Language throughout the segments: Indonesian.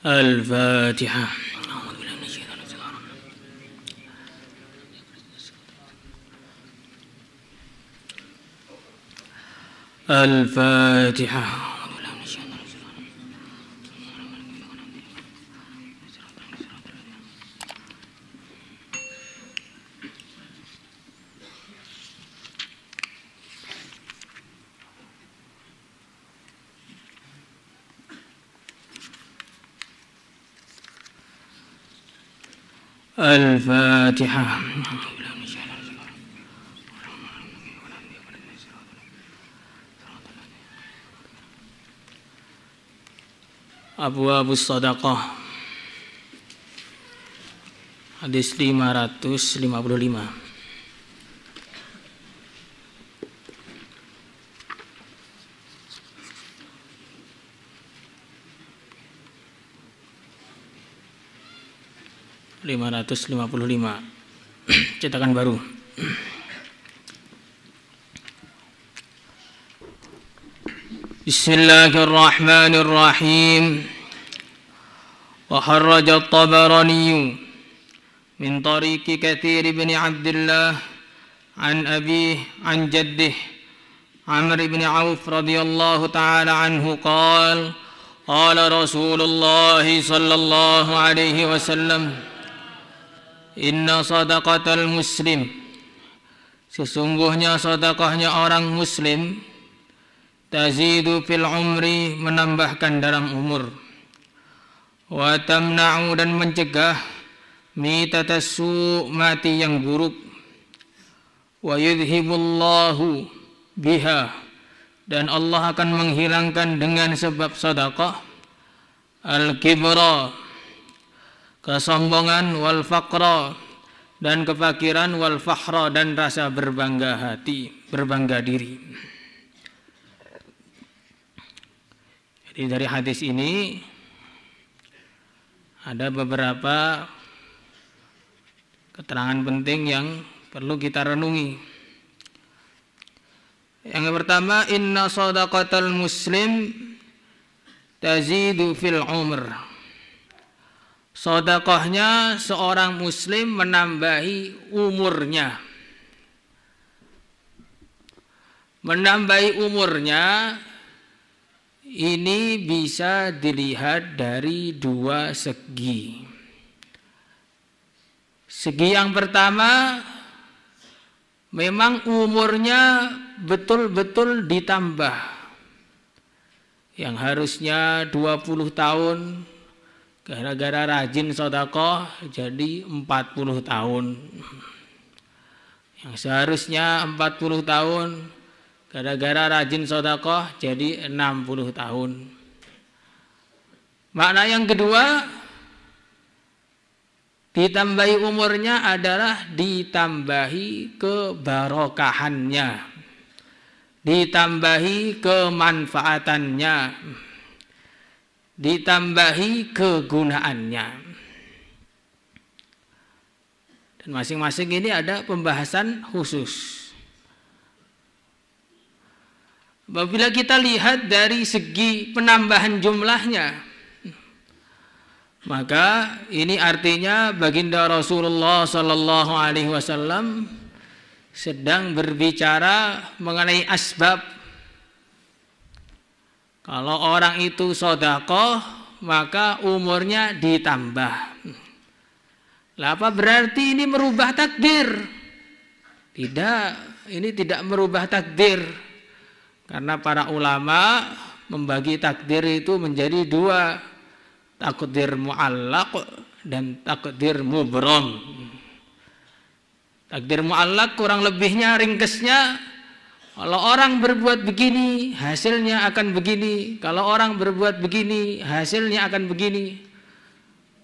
Al-Fatihah. Al-Fatihah. Al-Fatihah. Abwaabus Shadaqah. Hadis 555. Cetakan baru. Bismillahirrahmanirrahim. Wa kharraja at-Tabarani min tariqi Katsir bin Abdullah an abihi an jaddihi Amr bin Auf radhiyallahu ta'ala anhu qala qala Rasulullah sallallahu alaihi wasallam inna sadaqatal muslim, sesungguhnya sedekahnya orang muslim, tazidu fil umri, menambahkan dalam umur, wa tamna'u, dan mencegah mitatasu, mati yang buruk, wa yudhibullahu biha, dan Allah akan menghilangkan dengan sebab sedekah al-kibra, kesombongan, wal faqra, dan kefakiran, wal fakhra, dan rasa berbangga hati, berbangga diri. Jadi dari hadis ini ada beberapa keterangan penting yang perlu kita renungi. Yang pertama, inna shadaqatal muslim tazidu fil umr. Sedekahnya seorang muslim menambahi umurnya. Menambahi umurnya ini bisa dilihat dari dua segi. Segi yang pertama, memang umurnya betul-betul ditambah. Yang harusnya 20 tahun, gara-gara rajin sedekah jadi 40 tahun. Yang seharusnya 40 tahun, gara-gara rajin sedekah jadi 60 tahun. Makna yang kedua, ditambahi umurnya adalah ditambahi kebarokahannya, ditambahi kemanfaatannya, ditambahi kegunaannya. Dan masing-masing ini ada pembahasan khusus. Apabila kita lihat dari segi penambahan jumlahnya, maka ini artinya baginda Rasulullah sallallahu alaihi wasallam sedang berbicara mengenai asbab. Kalau orang itu sedekah, maka umurnya ditambah. Lah apa berarti ini merubah takdir? Tidak, ini tidak merubah takdir. Karena para ulama membagi takdir itu menjadi dua, takdir mu'allaq dan takdir mubram. Takdir mu'allaq kurang lebihnya, ringkesnya, kalau orang berbuat begini, hasilnya akan begini. Kalau orang berbuat begini, hasilnya akan begini.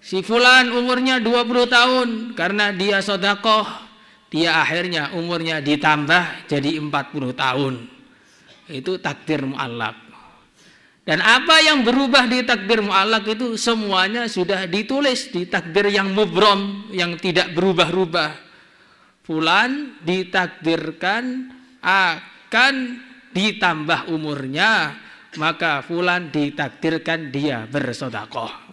Si fulan umurnya 20 tahun, karena dia sedekah, dia akhirnya umurnya ditambah jadi 40 tahun. Itu takdir mu'allaq. Dan apa yang berubah di takdir mu'allaq itu semuanya sudah ditulis di takdir yang mubram, yang tidak berubah-ubah. Fulan ditakdirkan akan ditambah umurnya, maka fulan ditakdirkan dia bersedekah.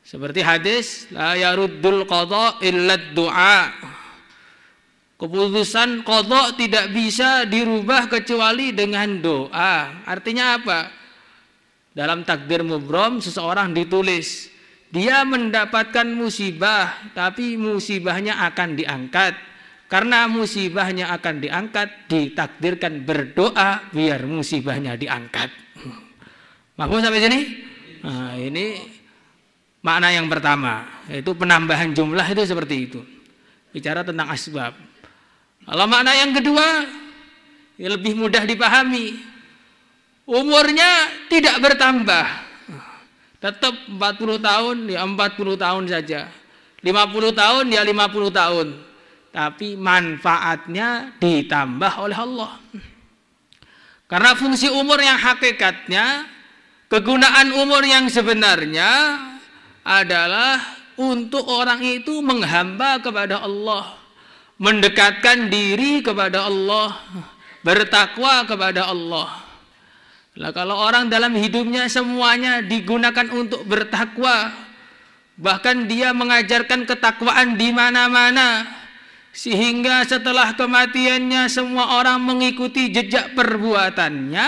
Seperti hadis la yaruddul qadha illa du'a. Keputusan qadha tidak bisa dirubah kecuali dengan doa. Artinya apa? Dalam takdir mubrom seseorang ditulis dia mendapatkan musibah, tapi musibahnya akan diangkat. Karena musibahnya akan diangkat, ditakdirkan berdoa biar musibahnya diangkat. Mahfuz sampai sini? Nah, ini makna yang pertama, yaitu penambahan jumlah itu seperti itu. Bicara tentang asbab. Kalau makna yang kedua, ya lebih mudah dipahami. Umurnya tidak bertambah. Tetap 40 tahun, ya 40 tahun saja. 50 tahun, ya 50 tahun. Tapi manfaatnya ditambah oleh Allah. Karena fungsi umur yang hakikatnya, kegunaan umur yang sebenarnya adalah untuk orang itu menghamba kepada Allah, mendekatkan diri kepada Allah, bertakwa kepada Allah. Lah kalau orang dalam hidupnya semuanya digunakan untuk bertakwa, bahkan dia mengajarkan ketakwaan di mana-mana, sehingga setelah kematiannya semua orang mengikuti jejak perbuatannya,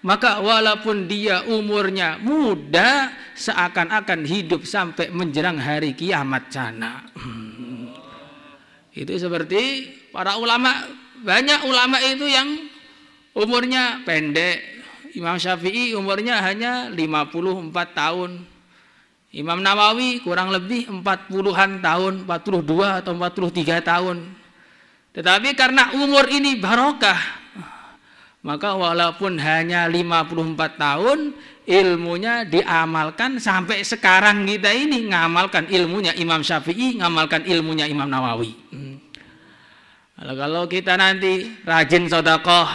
maka walaupun dia umurnya muda, seakan-akan hidup sampai menjelang hari kiamat sana. Itu seperti para ulama, banyak ulama itu yang umurnya pendek. Imam Syafi'i umurnya hanya 54 tahun. Imam Nawawi kurang lebih 40-an tahun, 42 atau 43 tahun. Tetapi karena umur ini barokah, maka walaupun hanya 54 tahun, ilmunya diamalkan sampai sekarang kita ini ngamalkan ilmunya Imam Syafi'i, ngamalkan ilmunya Imam Nawawi. Kalau kita nanti rajin sedekah,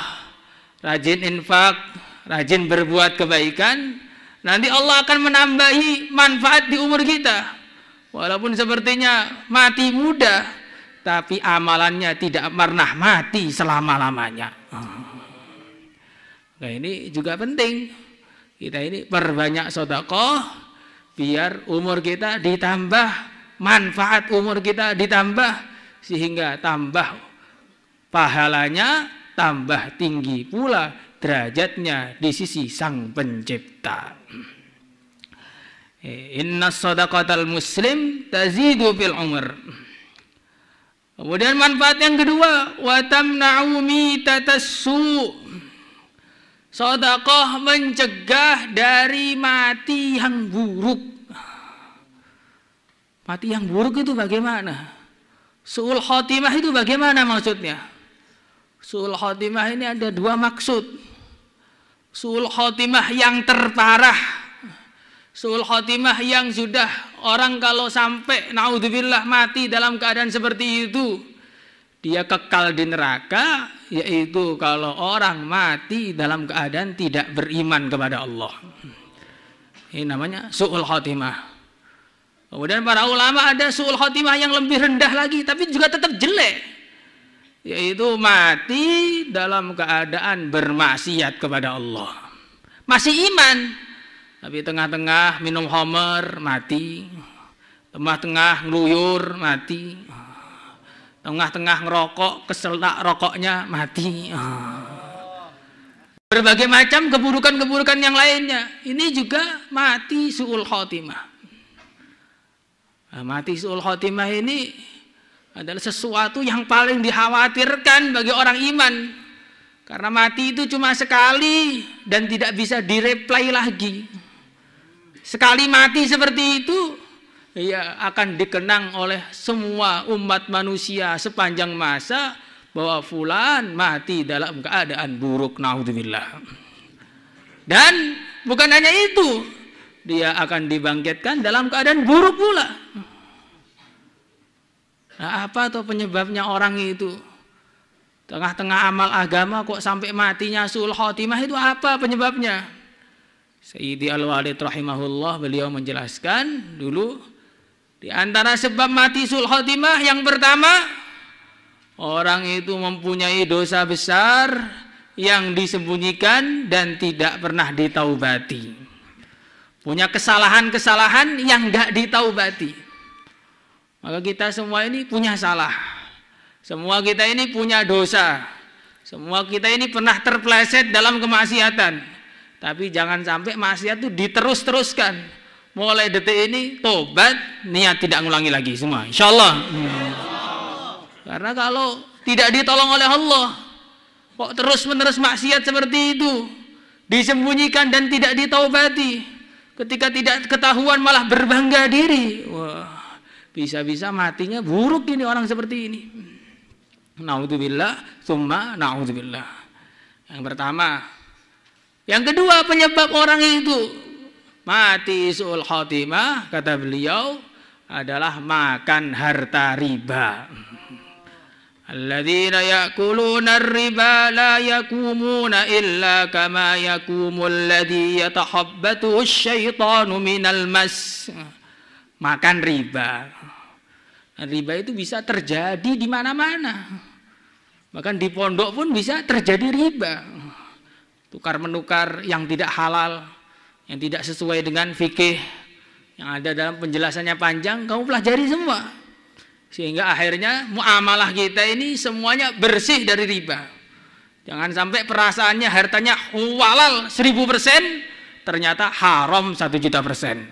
rajin infak, rajin berbuat kebaikan, nanti Allah akan menambahi manfaat di umur kita. Walaupun sepertinya mati muda, tapi amalannya tidak pernah mati selama-lamanya. Nah ini juga penting. Kita ini perbanyak sedekah biar umur kita ditambah, manfaat umur kita ditambah, sehingga tambah pahalanya, tambah tinggi pula derajatnya di sisi Sang Pencipta. Inna shadaqatal muslim tazidu fil umr. Kemudian manfaat yang kedua, wa tamna'u mitatassu. Sedekah mencegah dari mati yang buruk. Mati yang buruk itu bagaimana? Su'ul khotimah itu bagaimana maksudnya? Su'ul khotimah ini ada dua maksud. Su'ul khotimah yang terparah, su'ul khotimah yang sudah orang kalau sampai naudzubillah mati dalam keadaan seperti itu, dia kekal di neraka, yaitu kalau orang mati dalam keadaan tidak beriman kepada Allah. Ini namanya su'ul khotimah. Kemudian para ulama ada su'ul khotimah yang lebih rendah lagi, tapi juga tetap jelek, yaitu mati dalam keadaan bermaksiat kepada Allah. Masih iman, tapi tengah-tengah minum khamr mati, tengah-tengah ngeluyur mati, tengah-tengah ngerokok keselak rokoknya mati. Berbagai macam keburukan-keburukan yang lainnya, ini juga mati su'ul khotimah. Nah, mati su'ul khotimah ini adalah sesuatu yang paling dikhawatirkan bagi orang iman, karena mati itu cuma sekali dan tidak bisa direplay lagi. Sekali mati seperti itu, ya akan dikenang oleh semua umat manusia sepanjang masa bahwa fulan mati dalam keadaan buruk, naudzubillah. Dan bukan hanya itu, dia akan dibangkitkan dalam keadaan buruk pula. Nah, apa tuh penyebabnya orang itu? Tengah-tengah amal agama kok sampai matinya su'ul khotimah, itu apa penyebabnya? Sayyidi Al-Walid rahimahullah beliau menjelaskan dulu, di antara sebab mati su'ul khotimah yang pertama, orang itu mempunyai dosa besar yang disembunyikan dan tidak pernah ditaubati. punya kesalahan-kesalahan yang nggak ditaubati. Maka kita semua ini punya salah. Semua kita ini punya dosa. Semua kita ini pernah terpeleset dalam kemaksiatan. Tapi jangan sampai maksiat itu diterus-teruskan. Mulai detik ini tobat, niat tidak ngulangi lagi semua. Insyaallah. Karena kalau tidak ditolong oleh Allah, kok terus-menerus maksiat seperti itu, disembunyikan dan tidak ditaubati. Ketika tidak ketahuan malah berbangga diri. Wah, bisa-bisa matinya buruk ini orang seperti ini. Naudzubillah, summa naudzubillah. Yang pertama. Yang kedua, penyebab orang itu mati su'ul khotimah, kata beliau, adalah makan harta riba. Alladzina ya'kuluna ar-riba la yakumuna illa kama yakumul ladzi yatahabbatu asyaitanu minal mas. Makan riba. Dan riba itu bisa terjadi di mana-mana. Bahkan di pondok pun bisa terjadi riba. Tukar-menukar yang tidak halal, yang tidak sesuai dengan fikih, yang ada dalam penjelasannya panjang, kamu pelajari semua. Sehingga akhirnya muamalah kita ini semuanya bersih dari riba. Jangan sampai perasaannya hartanya halal 1000%, ternyata haram 1.000.000%.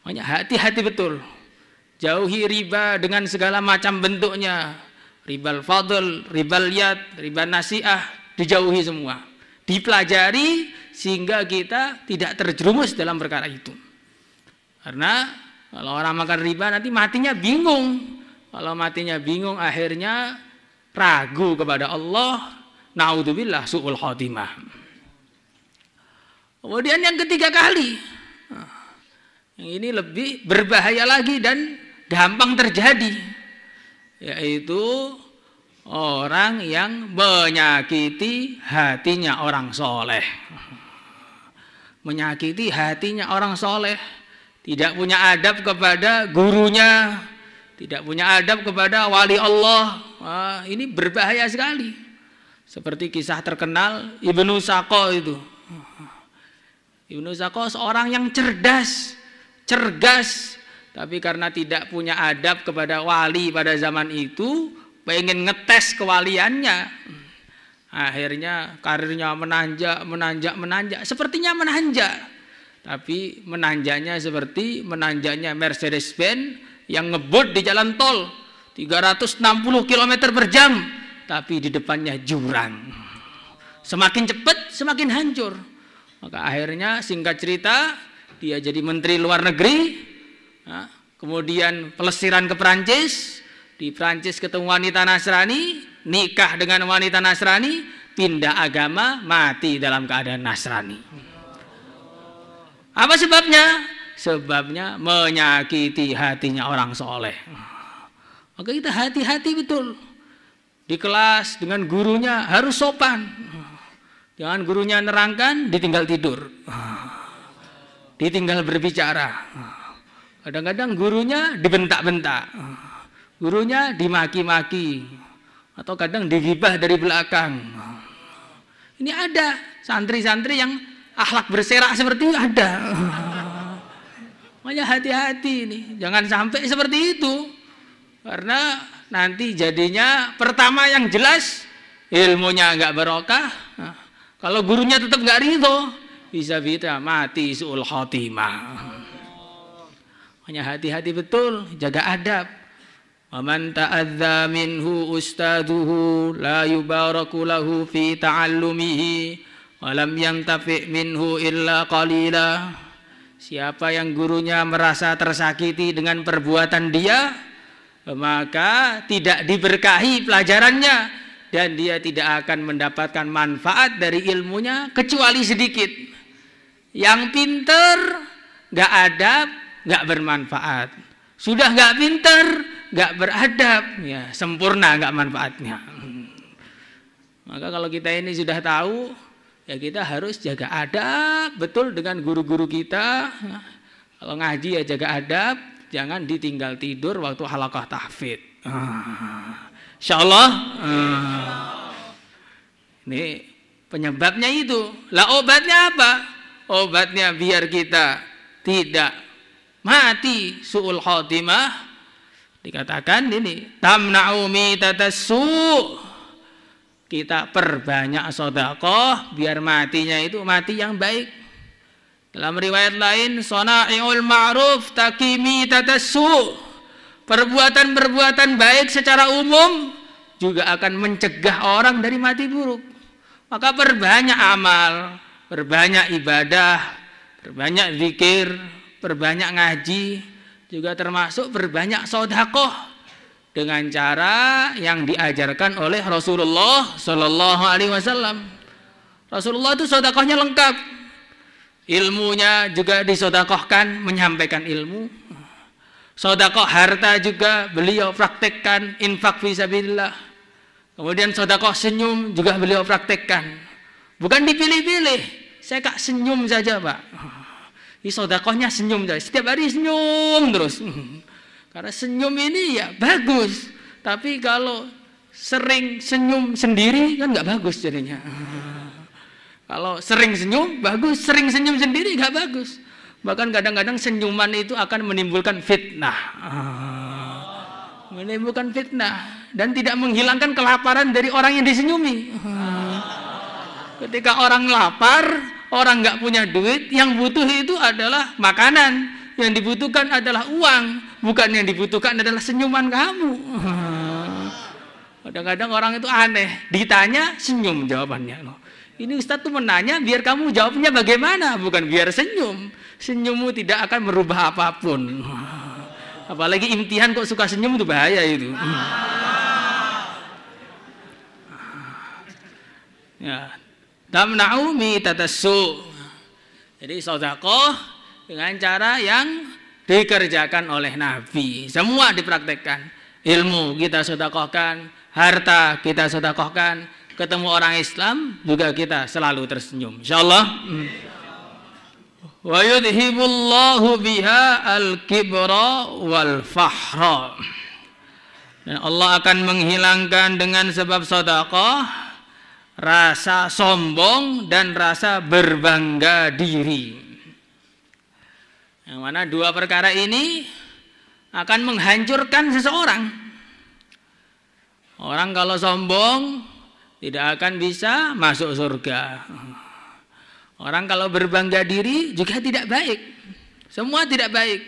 Makanya hati-hati betul. Jauhi riba dengan segala macam bentuknya. Ribal fadl, ribal yad, riba nasi'ah, dijauhi semua. Dipelajari sehingga kita tidak terjerumus dalam perkara itu. Karena kalau orang makan riba nanti matinya bingung. Kalau matinya bingung akhirnya ragu kepada Allah. Naudzubillah su'ul khotimah. Kemudian yang ketiga kali. Yang ini lebih berbahaya lagi dan gampang terjadi. Yaitu orang yang menyakiti hatinya orang soleh. Menyakiti hatinya orang soleh. Tidak punya adab kepada gurunya, tidak punya adab kepada wali Allah. Wah, ini berbahaya sekali. Seperti kisah terkenal Ibnu Saqo itu. Ibnu Saqo seorang yang cerdas, tapi karena tidak punya adab kepada wali pada zaman itu, pengen ngetes kewaliannya. Akhirnya karirnya menanjak. Sepertinya menanjak. Tapi menanjaknya seperti menanjaknya Mercedes-Benz yang ngebut di jalan tol 360 km per jam, tapi di depannya jurang. Semakin cepat semakin hancur. Maka akhirnya singkat cerita dia jadi menteri luar negeri, kemudian pelesiran ke Perancis. Di Perancis ketemu wanita Nasrani, nikah dengan wanita Nasrani, pindah agama, mati dalam keadaan Nasrani. Apa sebabnya? Sebabnya menyakiti hatinya orang soleh. Maka kita hati-hati betul. Di kelas dengan gurunya harus sopan. Jangan gurunya nerangkan, ditinggal tidur. Ditinggal berbicara. Kadang-kadang gurunya dibentak-bentak. Gurunya dimaki-maki. Atau kadang digibah dari belakang. Ini ada santri-santri yang akhlak berserak seperti itu ada. Makanya hati-hati nih, jangan sampai seperti itu. Karena nanti jadinya pertama yang jelas ilmunya enggak barokah. Kalau gurunya tetap enggak ridho, bisa-bisa mati su'ul khotimah. Makanya hati-hati betul, jaga adab. Wa man ta'adza minhu ustaduhu la yubaraku lahu fi ta'allumihi walam yantafi' minhu illa qalila. Siapa yang gurunya merasa tersakiti dengan perbuatan dia, maka tidak diberkahi pelajarannya dan dia tidak akan mendapatkan manfaat dari ilmunya kecuali sedikit. Yang pinter gak adab, gak bermanfaat. Sudah gak pinter, gak beradab, ya sempurna gak manfaatnya. Maka kalau kita ini sudah tahu, ya kita harus jaga adab betul dengan guru-guru kita. Kalau ngaji ya jaga adab, jangan ditinggal tidur waktu halaqah tahfidz. Insyaallah. Ini penyebabnya itu. Lah obatnya apa? obatnya biar kita tidak mati su'ul khotimah, dikatakan ini tamna'u mitatassu, kita perbanyak sedekah biar matinya itu mati yang baik. Dalam riwayat lain, sana'iul ma'ruf taqimi tatassu, perbuatan-perbuatan baik secara umum juga akan mencegah orang dari mati buruk. Maka perbanyak amal, perbanyak ibadah, perbanyak zikir, perbanyak ngaji, juga termasuk perbanyak sedekah dengan cara yang diajarkan oleh Rasulullah Shallallahu Alaihi Wasallam. Rasulullah itu sedekahnya lengkap, ilmunya juga disedekahkan, menyampaikan ilmu. Sedekah harta juga beliau praktekkan, infak fisabilillah. Kemudian sedekah senyum juga beliau praktekkan. Bukan dipilih-pilih, saya kak senyum saja Pak. Ini sedekahnya senyum saja, setiap hari senyum terus. Karena senyum ini ya bagus, tapi kalau sering senyum sendiri kan nggak bagus jadinya. Kalau sering senyum bagus, sering senyum sendiri nggak bagus. Bahkan kadang-kadang senyuman itu akan menimbulkan fitnah, menimbulkan fitnah dan tidak menghilangkan kelaparan dari orang yang disenyumi. Ketika orang lapar, orang nggak punya duit, yang butuh itu adalah makanan. Yang dibutuhkan adalah uang, bukan yang dibutuhkan adalah senyuman kamu. Kadang-kadang orang itu aneh, ditanya senyum jawabannya. Ini Ustadz tuh menanya biar kamu jawabnya bagaimana, bukan biar senyum. Senyummu tidak akan merubah apapun. Apalagi imtihan kok suka senyum itu bahaya itu. Ya, tamna'u mitatassu. Jadi sedekah dengan cara yang dikerjakan oleh Nabi. Semua dipraktekkan. Ilmu kita sedekahkan, harta kita sedekahkan, ketemu orang Islam juga kita selalu tersenyum. Insyaallah. Wa yudhibullahu biha al-kibra wal fahra. Dan Allah akan menghilangkan dengan sebab sedekah rasa sombong dan rasa berbangga diri. Yang mana dua perkara ini akan menghancurkan seseorang. Orang kalau sombong tidak akan bisa masuk surga. Orang kalau berbangga diri juga tidak baik. Semua tidak baik.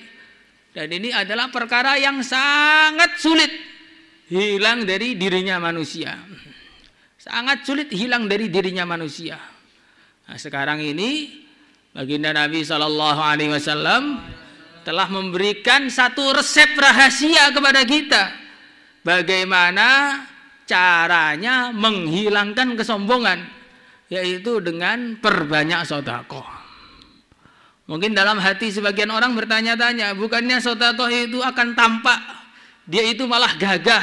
Dan ini adalah perkara yang sangat sulit hilang dari dirinya manusia. Sangat sulit hilang dari dirinya manusia. Nah, sekarang ini baginda Nabi Shallallahu Alaihi Wasallam telah memberikan satu resep rahasia kepada kita, bagaimana caranya menghilangkan kesombongan, yaitu dengan perbanyak sedekah. Mungkin dalam hati sebagian orang bertanya-tanya, bukannya sedekah itu akan tampak, dia itu malah gagah,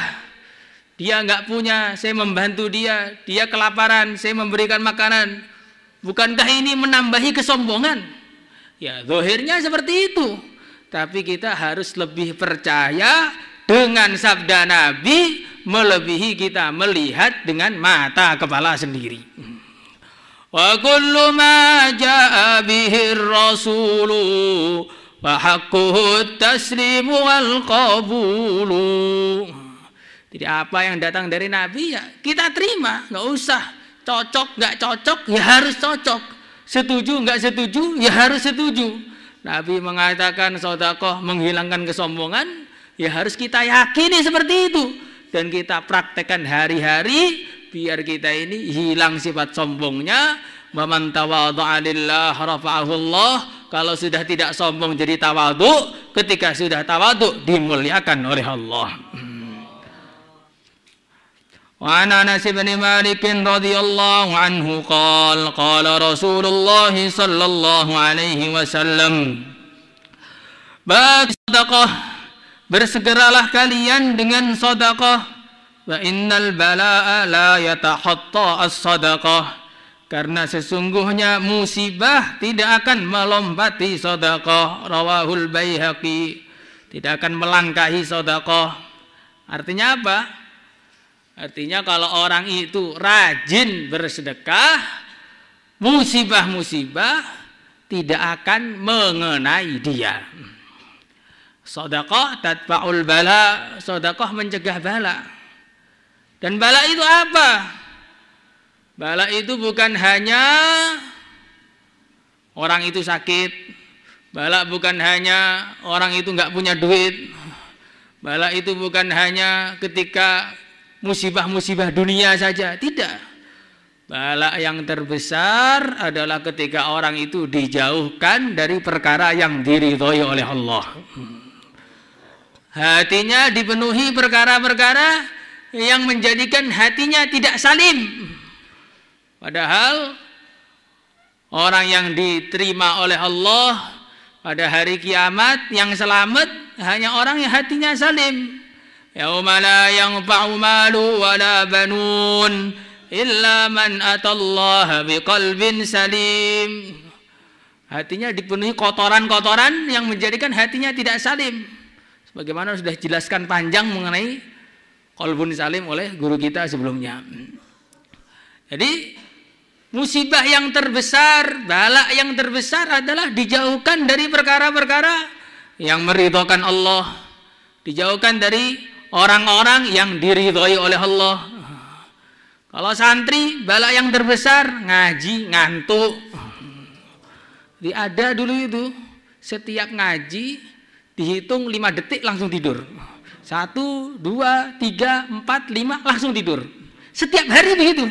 dia nggak punya, saya membantu dia kelaparan, saya memberikan makanan. Bukankah ini menambahi kesombongan? Ya, zahirnya seperti itu. Tapi kita harus lebih percaya dengan sabda Nabi, melebihi kita melihat dengan mata kepala sendiri. Wa kullu ma jaa bihi rasulu wa haqquhu taslimu wal qabulu. Jadi apa yang datang dari Nabi ya kita terima, nggak usah cocok nggak cocok ya harus cocok, setuju nggak setuju ya harus setuju. Nabi mengatakan sedekah menghilangkan kesombongan, ya harus kita yakini seperti itu dan kita praktekkan hari-hari biar kita ini hilang sifat sombongnya. Waman tawadhu'a lillah rafa'ahu Allah. Kalau sudah tidak sombong jadi tawadhu, ketika sudah tawadhu dimuliakan oleh Allah. Wa an Anas bin Malik radhiyallahu anhu qala Rasulullah sallallahu alaihi wasallam, sedekah, bersegeralah kalian dengan sedekah, wa innal balaa la yatahatta as-sadaqah, karena sesungguhnya musibah tidak akan melompati sedekah. Rawahul Baihaqi, tidak akan melangkahi sedekah. Artinya apa? Artinya kalau orang itu rajin bersedekah, musibah-musibah tidak akan mengenai dia. Sedekah tatba'ul bala, sedekah mencegah bala. Dan bala itu apa? Bala itu bukan hanya orang itu sakit, bala bukan hanya orang itu nggak punya duit, bala itu bukan hanya ketika musibah-musibah dunia saja, tidak. Bala yang terbesar adalah ketika orang itu dijauhkan dari perkara yang diridhoi oleh Allah. Hatinya dipenuhi perkara-perkara yang menjadikan hatinya tidak salim. Padahal orang yang diterima oleh Allah pada hari kiamat yang selamat hanya orang yang hatinya salim. Yauma la yanfa'u malu wala banun illa man atallaha biqalbin salim. Hatinya dipenuhi kotoran-kotoran yang menjadikan hatinya tidak salim. Sebagaimana sudah jelaskan panjang mengenai qalbun salim oleh guru kita sebelumnya. Jadi musibah yang terbesar, bala yang terbesar adalah dijauhkan dari perkara-perkara yang meridhokan Allah, dijauhkan dari orang-orang yang diridhoi oleh Allah. Kalau santri, bala yang terbesar ngaji ngantuk. Jadi ada dulu itu setiap ngaji dihitung 5 detik langsung tidur. 1, 2, 3, 4, 5 langsung tidur. Setiap hari begitu.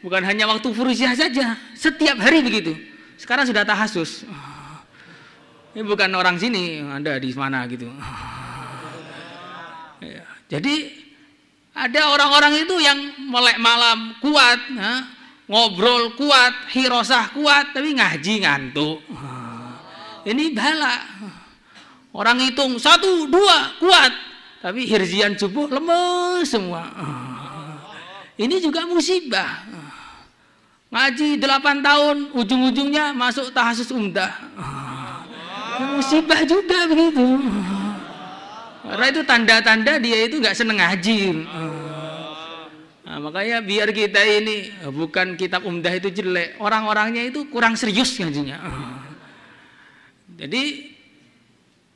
Bukan hanya waktu furusiah saja, setiap hari begitu. Sekarang sudah tahasus. Ini bukan orang sini, Anda di mana gitu. Jadi ada orang-orang itu yang melek malam kuat, ngobrol kuat, hirosah kuat, tapi ngaji ngantuk. Ini bala. Orang hitung 1, 2 kuat, tapi hirzian subuh lemes semua. Ini juga musibah. Ngaji 8 tahun, ujung-ujungnya masuk tahasus umdah. Musibah juga begitu. Karena itu tanda-tanda dia itu nggak seneng ngaji. Nah, makanya biar kita ini bukan kitab umdah itu jelek, orang-orangnya itu kurang serius ngajinya. Jadi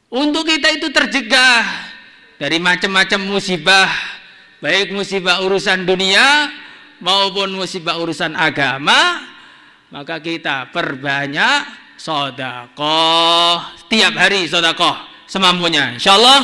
untuk kita itu tercegah dari macam-macam musibah, baik musibah urusan dunia maupun musibah urusan agama, maka kita perbanyak sedekah, tiap hari sedekah semampunya, insyaallah.